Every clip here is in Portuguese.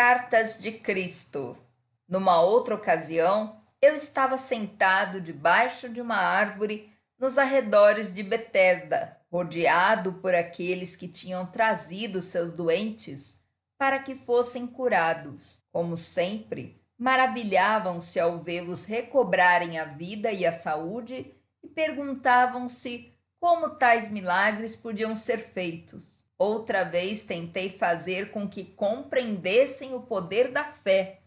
Cartas de Cristo. Numa outra ocasião, eu estava sentado debaixo de uma árvore nos arredores de Betesda, rodeado por aqueles que tinham trazido seus doentes para que fossem curados. Como sempre, maravilhavam-se ao vê-los recobrarem a vida e a saúde e perguntavam-se como tais milagres podiam ser feitos. Outra vez tentei fazer com que compreendessem o poder da fé.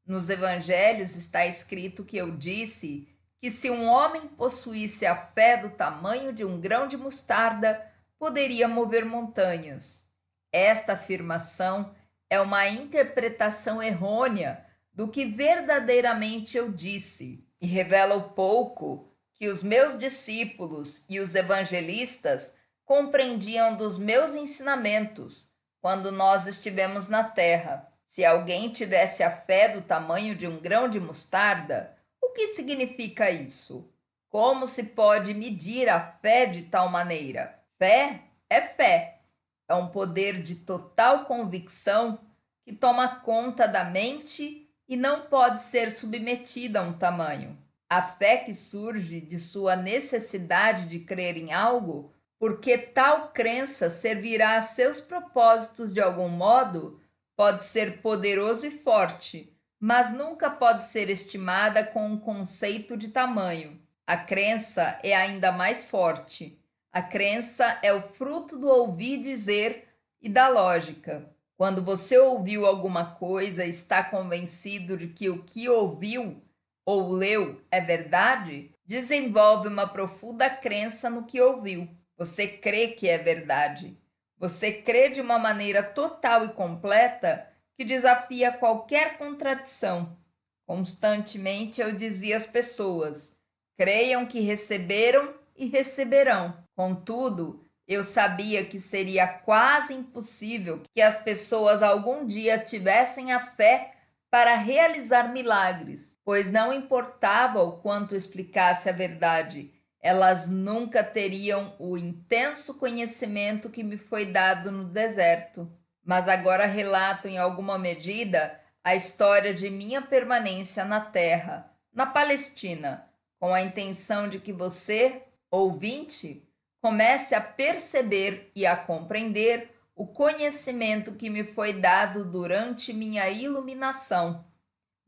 Nos evangelhos está escrito que eu disse que se um homem possuísse a fé do tamanho de um grão de mostarda, poderia mover montanhas. Esta afirmação é uma interpretação errônea do que verdadeiramente eu disse e revela o pouco que os meus discípulos e os evangelistas compreendiam dos meus ensinamentos quando nós estivemos na terra. Se alguém tivesse a fé do tamanho de um grão de mostarda, o que significa isso? Como se pode medir a fé de tal maneira? Fé é fé. É um poder de total convicção que toma conta da mente e não pode ser submetida a um tamanho. A fé que surge de sua necessidade de crer em algo, porque tal crença servirá a seus propósitos de algum modo, pode ser poderoso e forte, mas nunca pode ser estimada com um conceito de tamanho. A crença é ainda mais forte. A crença é o fruto do ouvir dizer e da lógica. Quando você ouviu alguma coisa e está convencido de que o que ouviu ou leu é verdade, desenvolve uma profunda crença no que ouviu. Você crê que é verdade. Você crê de uma maneira total e completa que desafia qualquer contradição. Constantemente eu dizia às pessoas: creiam que receberam e receberão. Contudo, eu sabia que seria quase impossível que as pessoas algum dia tivessem a fé para realizar milagres, pois não importava o quanto explicasse a verdade, elas nunca teriam o intenso conhecimento que me foi dado no deserto. Mas agora relato em alguma medida a história de minha permanência na terra, na Palestina, com a intenção de que você, ouvinte, comece a perceber e a compreender o conhecimento que me foi dado durante minha iluminação.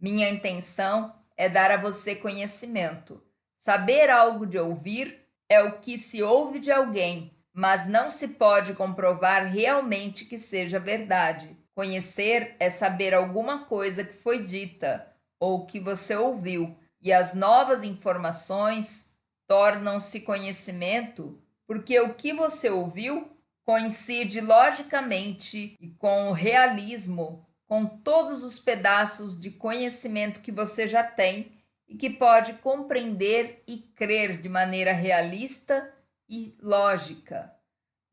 Minha intenção é dar a você conhecimento. Saber algo de ouvir é o que se ouve de alguém, mas não se pode comprovar realmente que seja verdade. Conhecer é saber alguma coisa que foi dita ou que você ouviu, e as novas informações tornam-se conhecimento porque o que você ouviu coincide logicamente e com o realismo com todos os pedaços de conhecimento que você já tem e que pode compreender e crer de maneira realista e lógica.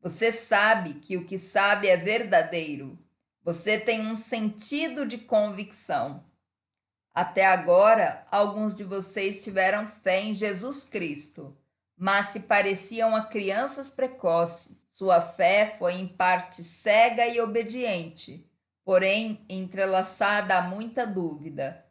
Você sabe que o que sabe é verdadeiro. Você tem um sentido de convicção. Até agora, alguns de vocês tiveram fé em Jesus Cristo, mas se pareciam a crianças precoces. Sua fé foi em parte cega e obediente, porém entrelaçada a muita dúvida.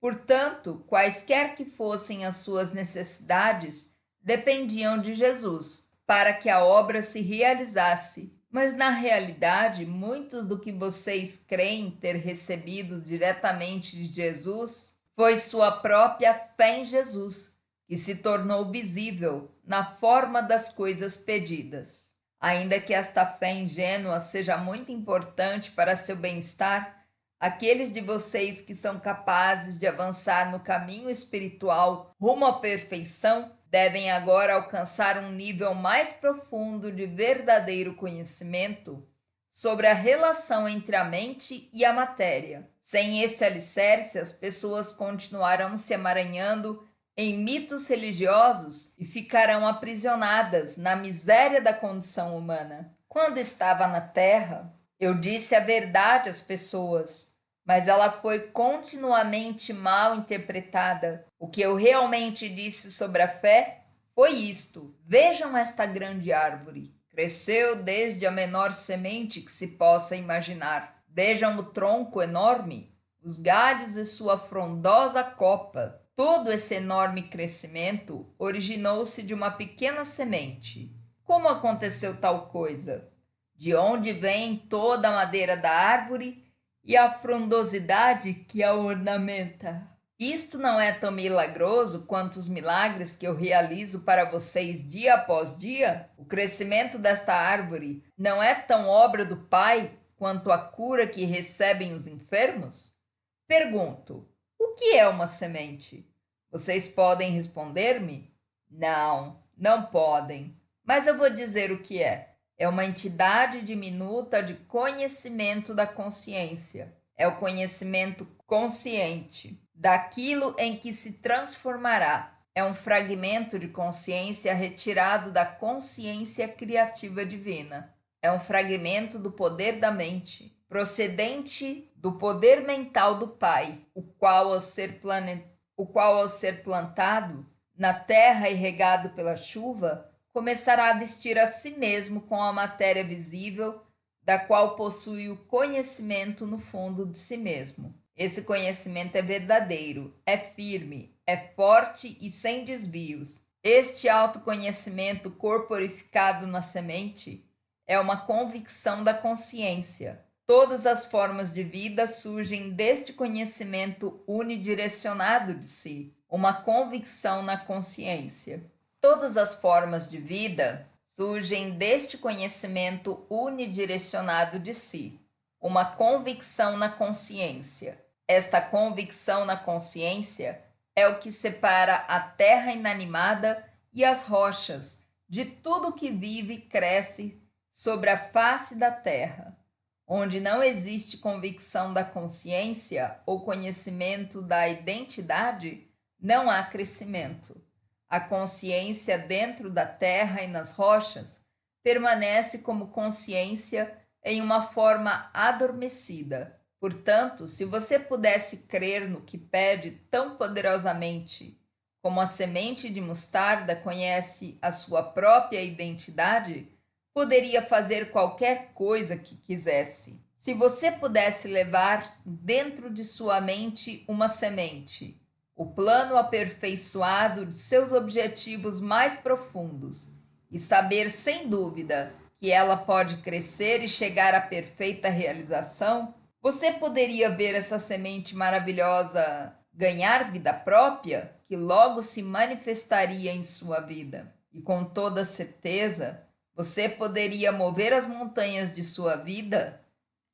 Portanto, quaisquer que fossem as suas necessidades, dependiam de Jesus, para que a obra se realizasse. Mas, na realidade, muitos do que vocês creem ter recebido diretamente de Jesus foi sua própria fé em Jesus, que se tornou visível na forma das coisas pedidas. Ainda que esta fé ingênua seja muito importante para seu bem-estar, aqueles de vocês que são capazes de avançar no caminho espiritual rumo à perfeição devem agora alcançar um nível mais profundo de verdadeiro conhecimento sobre a relação entre a mente e a matéria. Sem este alicerce, as pessoas continuarão se emaranhando em mitos religiosos e ficarão aprisionadas na miséria da condição humana. Quando estava na Terra, eu disse a verdade às pessoas, mas ela foi continuamente mal interpretada. O que eu realmente disse sobre a fé foi isto: vejam esta grande árvore. Cresceu desde a menor semente que se possa imaginar. Vejam o tronco enorme, os galhos e sua frondosa copa. Todo esse enorme crescimento originou-se de uma pequena semente. Como aconteceu tal coisa? De onde vem toda a madeira da árvore e a frondosidade que a ornamenta? Isto não é tão milagroso quanto os milagres que eu realizo para vocês dia após dia? O crescimento desta árvore não é tão obra do Pai quanto a cura que recebem os enfermos? Pergunto: o que é uma semente? Vocês podem responder-me? Não, não podem. Mas eu vou dizer o que é. É uma entidade diminuta de conhecimento da consciência. É o conhecimento consciente daquilo em que se transformará. É um fragmento de consciência retirado da consciência criativa divina. É um fragmento do poder da mente, procedente do poder mental do Pai, o qual, ao ser plantado na terra e regado pela chuva, começará a vestir a si mesmo com a matéria visível, da qual possui o conhecimento no fundo de si mesmo. Esse conhecimento é verdadeiro, é firme, é forte e sem desvios. Este autoconhecimento corporificado na semente é uma convicção da consciência. Todas as formas de vida surgem deste conhecimento unidirecionado de si, uma convicção na consciência. Todas as formas de vida surgem deste conhecimento unidirecionado de si, uma convicção na consciência. Esta convicção na consciência é o que separa a terra inanimada e as rochas de tudo que vive e cresce sobre a face da terra. Onde não existe convicção da consciência ou conhecimento da identidade, não há crescimento. A consciência dentro da terra e nas rochas permanece como consciência em uma forma adormecida. Portanto, se você pudesse crer no que pede tão poderosamente como a semente de mostarda conhece a sua própria identidade, poderia fazer qualquer coisa que quisesse. Se você pudesse levar dentro de sua mente uma semente, o plano aperfeiçoado de seus objetivos mais profundos, e saber sem dúvida que ela pode crescer e chegar à perfeita realização, você poderia ver essa semente maravilhosa ganhar vida própria, que logo se manifestaria em sua vida. E com toda certeza, você poderia mover as montanhas de sua vida,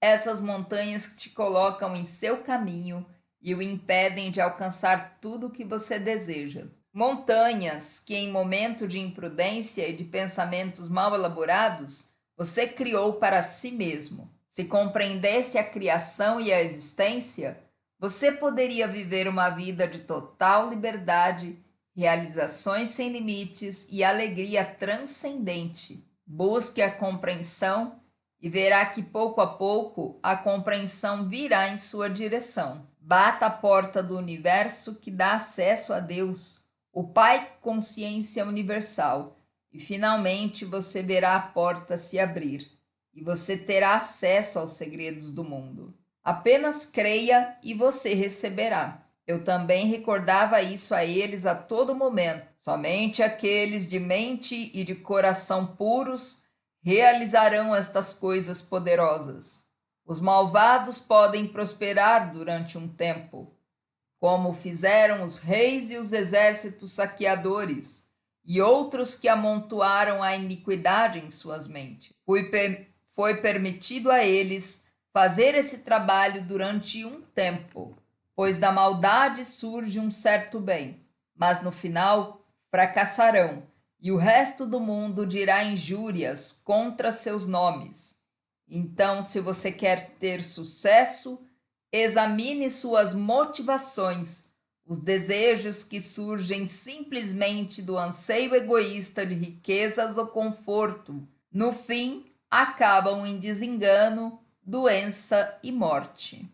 essas montanhas que te colocam em seu caminho e o impedem de alcançar tudo o que você deseja. Montanhas que, em momento de imprudência e de pensamentos mal elaborados, você criou para si mesmo. Se compreendesse a criação e a existência, você poderia viver uma vida de total liberdade, realizações sem limites e alegria transcendente. Busque a compreensão e verá que pouco a pouco a compreensão virá em sua direção. Bata a porta do universo que dá acesso a Deus, o Pai Consciência Universal, e finalmente você verá a porta se abrir, e você terá acesso aos segredos do mundo. Apenas creia e você receberá. Eu também recordava isso a eles a todo momento. Somente aqueles de mente e de coração puros realizarão estas coisas poderosas. Os malvados podem prosperar durante um tempo, como fizeram os reis e os exércitos saqueadores, e outros que amontoaram a iniquidade em suas mentes. Foi permitido a eles fazer esse trabalho durante um tempo, pois da maldade surge um certo bem, mas no final fracassarão, e o resto do mundo dirá injúrias contra seus nomes. Então, se você quer ter sucesso, examine suas motivações, os desejos que surgem simplesmente do anseio egoísta de riquezas ou conforto. No fim, acabam em desengano, doença e morte.